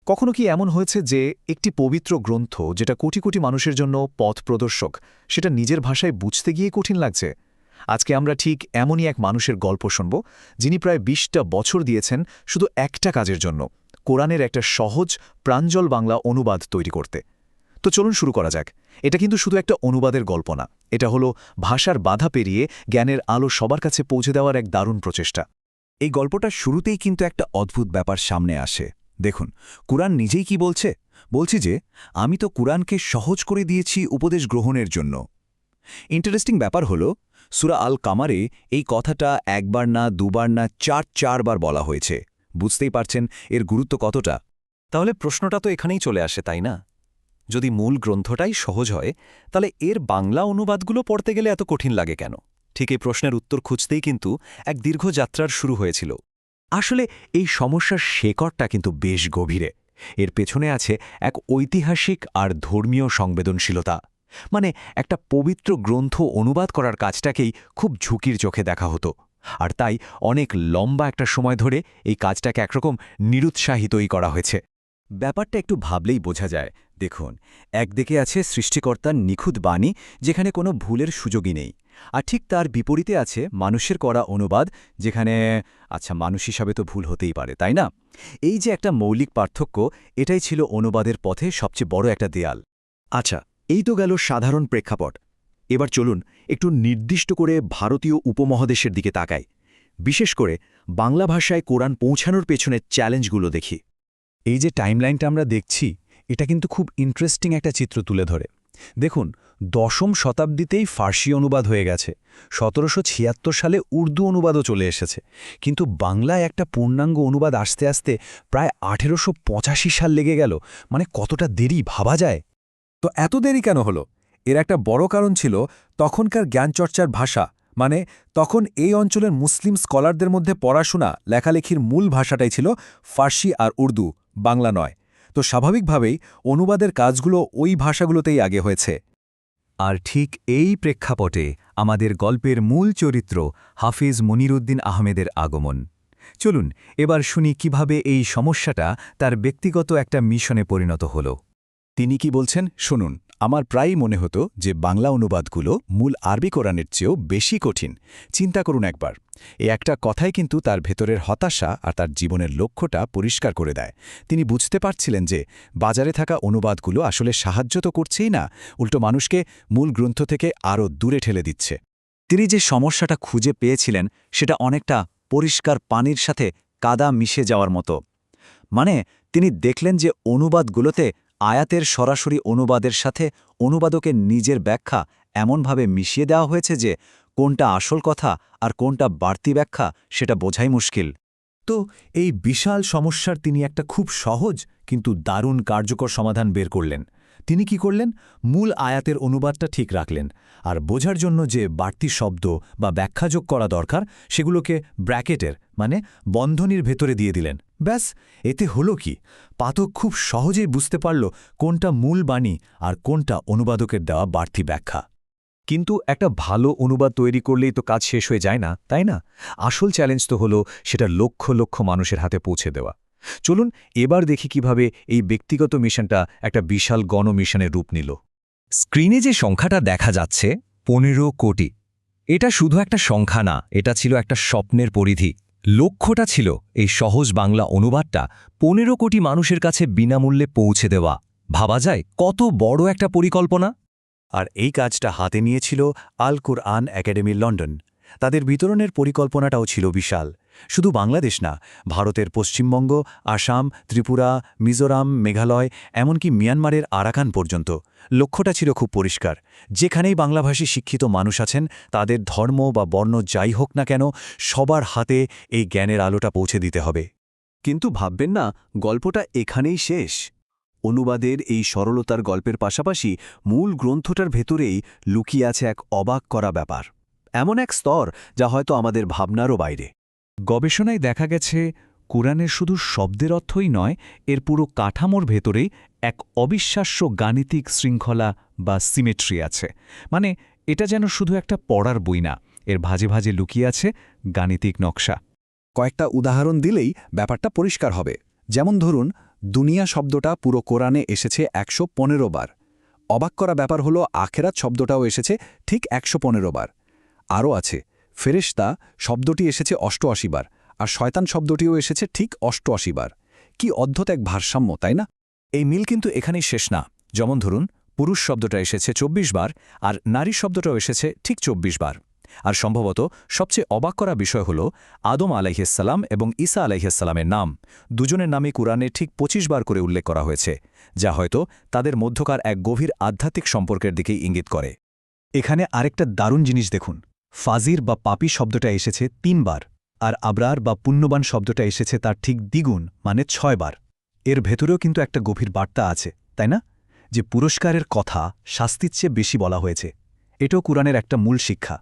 কখনো কি এমন হয়েছে যে একটি পবিত্র গ্রন্থ যেটা কোটি কোটি মানুষের জন্য পথ প্রদর্শক সেটা নিজের ভাষায় বুঝতে গিয়ে কঠিন লাগছে? আজকে আমরা ঠিক এমনই এক মানুষের গল্প শুনব, যিনি প্রায় ২০টা বছর দিয়েছেন শুধু একটা কাজের জন্য, কোরআনের একটা সহজ প্রাঞ্জল বাংলা অনুবাদ তৈরি করতে। তো চলুন শুরু করা যাক। এটা কিন্তু শুধু একটা অনুবাদের গল্প না, এটা হলো ভাষার বাধা পেরিয়ে জ্ঞানের আলো সবার কাছে পৌঁছে দেওয়ার এক দারুণ প্রচেষ্টা। এই গল্পটার শুরুতেই কিন্তু একটা অদ্ভুত ব্যাপার সামনে আসে। দেখুন, কুরআন নিজেই কি বলছে? বলছি যে আমি তো কুরআনকে সহজ করে দিয়েছি উপদেশ গ্রহণের জন্য। ইন্টারেস্টিং ব্যাপার হলো, সূরা আল কামারে এই কথাটা একবার না, দুবার না, চারবার বলা হয়েছে। বুঝতেই পারছেন এর গুরুত্ব কতটা। তাহলে প্রশ্নটা তো এখানেই চলে আসে, তাই না? যদি মূল গ্রন্থটাই সহজ হয়, তাহলে এর বাংলা অনুবাদগুলো পড়তে গেলে এত কঠিন লাগে কেন? ঠিক এই প্রশ্নের উত্তর খুঁজতেই কিন্তু এক দীর্ঘ যাত্রার শুরু হয়েছিল। আসলে এই সমস্যার শেকড়টা কিন্তু বেশ গভীরে। এর পেছনে আছে এক ঐতিহাসিক আর ধর্মীয় সংবেদনশীলতা। মানে একটা পবিত্র গ্রন্থ অনুবাদ করার কাজটাকেই খুব ঝুঁকির চোখে দেখা হতো, আর তাই অনেক লম্বা একটা সময় ধরে এই কাজটাকে একরকম নিরুৎসাহিতই করা হয়েছে। ব্যাপারটা একটু ভাবলেই বোঝা যায়। দেখুন, একদিকে আছে সৃষ্টিকর্তার নিখুঁত বাণী, যেখানে কোনো ভুলের সুযোগই নেই, আর ঠিক তার বিপরীতে আছে মানুষের করা অনুবাদ, যেখানে মানুষ হিসাবে তো ভুল হতেই পারে, তাই না? এই যে একটা মৌলিক পার্থক্য, এটাই ছিল অনুবাদের পথে সবচেয়ে বড় একটা দেয়াল। আচ্ছা, এই তো গেল সাধারণ প্রেক্ষাপট। এবার চলুন একটু নির্দিষ্ট করে ভারতীয় উপমহাদেশের দিকে তাকাই। বিশেষ করে বাংলা ভাষায় কোরআন পৌঁছানোর পেছনের চ্যালেঞ্জগুলো দেখি। এই যে টাইমলাইনটা আমরা দেখছি, এটা কিন্তু খুব ইন্টারেস্টিং একটা চিত্র তুলে ধরে। দেখুন, ১০ম শতাব্দীতেই ফার্সি অনুবাদ হয়ে গেছে, ১৭৭৬ সালে উর্দু অনুবাদও চলে এসেছে, কিন্তু বাংলায় একটা পূর্ণাঙ্গ অনুবাদ আসতে আসতে প্রায় ১৮৮৫ সাল লেগে গেল। মানে কতটা দেরি ভাবা যায়। তো এত দেরি কেন হলো? এর একটা বড় কারণ ছিল তখনকার জ্ঞানচর্চার ভাষা। মানে তখন এই অঞ্চলের মুসলিম স্কলারদের মধ্যে পড়াশোনা লেখালেখির মূল ভাষাটাই ছিল ফার্সি আর উর্দু, বাংলা নয়। তো স্বাভাবিকভাবেই অনুবাদের কাজগুলো ওই ভাষাগুলোতেই আগে হয়েছে। আর ঠিক এই প্রেক্ষাপটে আমাদের গল্পের মূল চরিত্র হাফিজ মনিরুদ্দিন আহমেদের আগমন। চলুন এবার শুনি কিভাবে এই সমস্যাটা তার ব্যক্তিগত একটা মিশনে পরিণত হল। তিনি কি বলছেন শুনুন। আমার প্রায়ই মনে হতো যে বাংলা অনুবাদগুলো মূল আরবি কোরআনের চেয়েও বেশি কঠিন। চিন্তা করুন একবার, এই একটা কথাই কিন্তু তার ভেতরের হতাশা আর তার জীবনের লক্ষ্যটা পরিষ্কার করে দেয়। তিনি বুঝতে পারছিলেন যে বাজারে থাকা অনুবাদগুলো আসলে সাহায্য তো করছেই না, উল্টো মানুষকে মূল গ্রন্থ থেকে আরও দূরে ঠেলে দিচ্ছে। তিনি যে সমস্যাটা খুঁজে পেয়েছিলেন সেটা অনেকটা পরিষ্কার পানির সাথে কাদা মিশে যাওয়ার মতো। মানে তিনি দেখলেন যে অনুবাদগুলোতে আয়াতের সরাসরি অনুবাদের সাথে অনুবাদকের নিজের ব্যাখ্যা এমনভাবে মিশিয়ে দেওয়া হয়েছে যে কোনটা আসল কথা আর কোনটা বাড়তি ব্যাখ্যা সেটা বোঝাই মুশকিল। তো এই বিশাল সমস্যার তিনি একটা খুব সহজ কিন্তু দারুণ কার্যকর সমাধান বের করলেন। তিনি কি করলেন? মূল আয়াতের অনুবাদটা ঠিক রাখলেন, আর বোঝার জন্য যে বাড়তি শব্দ বা ব্যাখ্যা যোগ করা দরকার সেগুলোকে ব্র্যাকেটের মানে বন্ধনীর ভেতরে দিয়ে দিলেন। ব্যাস, এতে হলো কি, পাঠক খুব সহজেই বুঝতে পারল কোনটা মূল বাণী আর কোনটা অনুবাদকের দেওয়া বাড়তি ব্যাখ্যা। কিন্তু একটা ভালো অনুবাদ তৈরি করলেই তো কাজ শেষ হয়ে যায় না, তাই না? আসল চ্যালেঞ্জ তো হলো সেটা লক্ষ লক্ষ মানুষের হাতে পৌঁছে দেওয়া। চলুন এবার দেখি কিভাবে এই ব্যক্তিগত মিশনটা একটা বিশাল গণমিশনের রূপ নিল। স্ক্রিনে যে সংখ্যাটা দেখা যাচ্ছে ১৫ কোটি, এটা শুধু একটা সংখ্যা না, এটা ছিল একটা স্বপ্নের পরিধি। লক্ষ্যটা ছিল এই সহজ বাংলা অনুবাদটা ১৫ কোটি মানুষের কাছে বিনামূল্যে পৌঁছে দেওয়া। ভাবা যায় কত বড় একটা পরিকল্পনা। আর এই কাজটা হাতে নিয়েছিল আল কুরআন একাডেমি লন্ডন। তাদের বিতরণের পরিকল্পনাটাও ছিল বিশাল। শুধু বাংলাদেশ না, ভারতের পশ্চিমবঙ্গ, আসাম, ত্রিপুরা, মিজোরাম, মেঘালয়, এমনকি মিয়ানমারের আরাকান পর্যন্ত। লক্ষ্যটা ছিল খুব পরিষ্কার, যেখানেই বাংলাভাষী শিক্ষিত মানুষ আছেন, তাদের ধর্ম বা বর্ণ যাই হোক না কেন, সবার হাতে এই জ্ঞানের আলোটা পৌঁছে দিতে হবে। কিন্তু ভাববেন না, গল্পটা এখানেই শেষ। অনুবাদের এই সরলতার গল্পের পাশাপাশি মূল গ্রন্থটার ভেতরেই লুকিয়ে আছে এক অবাক করা ব্যাপার, এমন এক স্তর যা হয়তো আমাদের ভাবনারও বাইরে। গবেষণায় দেখা গেছে কোরআনের শুধু শব্দের অর্থই নয়, এর পুরো কাঠামোর ভেতরেই এক অবিশ্বাস্য গাণিতিক শৃঙ্খলা বা সিমেট্রি আছে। মানে এটা যেন শুধু একটা পড়ার বই না, এর ভাজে ভাজে লুকিয়ে আছে গাণিতিক নকশা। কয়েকটা উদাহরণ দিলেই ব্যাপারটা পরিষ্কার হবে। যেমন ধরুন, দুনিয়া শব্দটা পুরো কোরআনে এসেছে ১১৫ বার। অবাক করা ব্যাপার হলো আখেরাত শব্দটাও এসেছে ঠিক ১১৫ বার। আরও আছে, ফেরেশতা শব্দটি এসেছে ৮৮ বার, আর শয়তান শব্দটিও এসেছে ঠিক ৮৮ বার। কি অদ্ভুত এক ভারসাম্য, তাই না? এই মিল কিন্তু এখানেই শেষ না। যেমন ধরুন, পুরুষ শব্দটা এসেছে ২৪ বার, আর নারী শব্দটাও এসেছে ঠিক ২৪ বার। আর সম্ভবত সবচেয়ে অবাক করা বিষয় হল আদম আলাইহিসসালাম এবং ঈসা আলাইহিসসালামের নাম দুজনের নামে কুরআনে ঠিক ২৫ বার করে উল্লেখ করা হয়েছে, যা হয়তো তাদের মধ্যকার এক গভীর আধ্যাত্মিক সম্পর্কের দিকেই ইঙ্গিত করে। এখানে আরেকটা দারুণ জিনিস দেখুন, ফাজির বা পাপী শব্দটা এসেছে ৩ বার, আর আবরার বা পুণ্যবান শব্দটা এসেছে তার ঠিক দ্বিগুণ মানে ৬ বার। এর ভেতরেও কিন্তু একটা গভীর বার্তা আছে, তাই না? যে পুরস্কারের কথা শাস্তির চেয়ে বেশি বলা হয়েছে। এটাও কুরআনের একটা মূল শিক্ষা।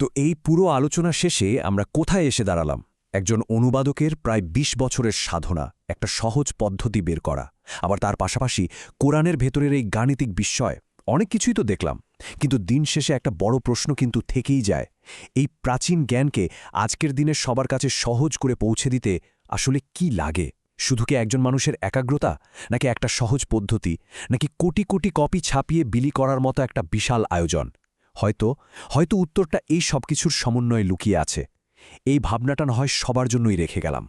তো এই পুরো আলোচনা শেষে আমরা কোথায় এসে দাঁড়ালাম? একজন অনুবাদকের প্রায় ২০ বছরের সাধনা, একটা সহজ পদ্ধতি বের করা, আবার তার পাশাপাশি কোরআনের ভেতরের এই গাণিতিক বিস্ময়, অনেক কিছুই তো দেখলাম, কিন্তু দিন শেষে একটা বড় প্রশ্ন কিন্তু থেকেই যায়। এই প্রাচীন জ্ঞানকে আজকের দিনের সবার কাছে সহজ করে পৌঁছে দিতে আসলে কি লাগে? শুধু কি একজন মানুষের একাগ্রতা, নাকি একটা সহজ পদ্ধতি, নাকি কোটি কোটি কপি ছাপিয়ে বিলি করার মতো একটা বিশাল আয়োজন? হয়তো উত্তরটা এই সবকিছুর সমন্বয়ে লুকিয়ে আছে। এই ভাবনাটা না হয় সবার জন্যই রেখে গেলাম।